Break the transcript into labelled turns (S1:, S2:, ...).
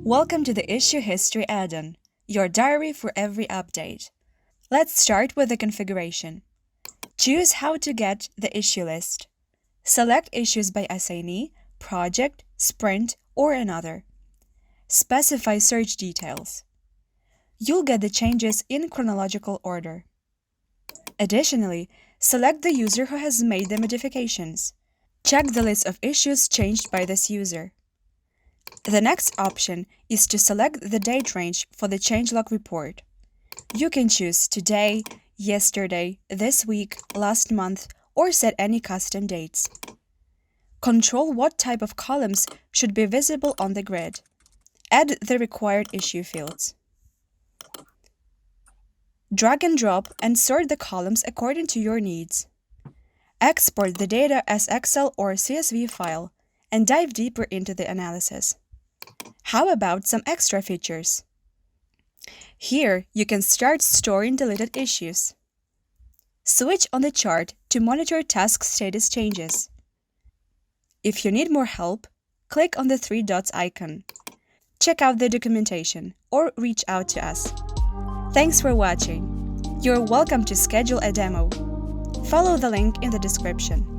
S1: Welcome to the Issue History add-on, your diary for every update. Let's start with the configuration. Choose how to get the issue list. Select issues by assignee, project, sprint, or another. Specify search details. You'll get the changes in chronological order. Additionally, select the user who has made the modifications. Check the list of issues changed by this user. The next option is to select the date range for the changelog report. You can choose today, yesterday, this week, last month, or set any custom dates. Control what type of columns should be visible on the grid. Add the required issue fields. Drag and drop and sort the columns according to your needs. Export the data as Excel or CSV file and dive deeper into the analysis. How about some extra features? Here, you can start storing deleted issues. Switch on the chart to monitor task status changes. If you need more help, click on the three dots icon. Check out the documentation or reach out to us. Thanks for watching. You're welcome to schedule a demo. Follow the link in the description.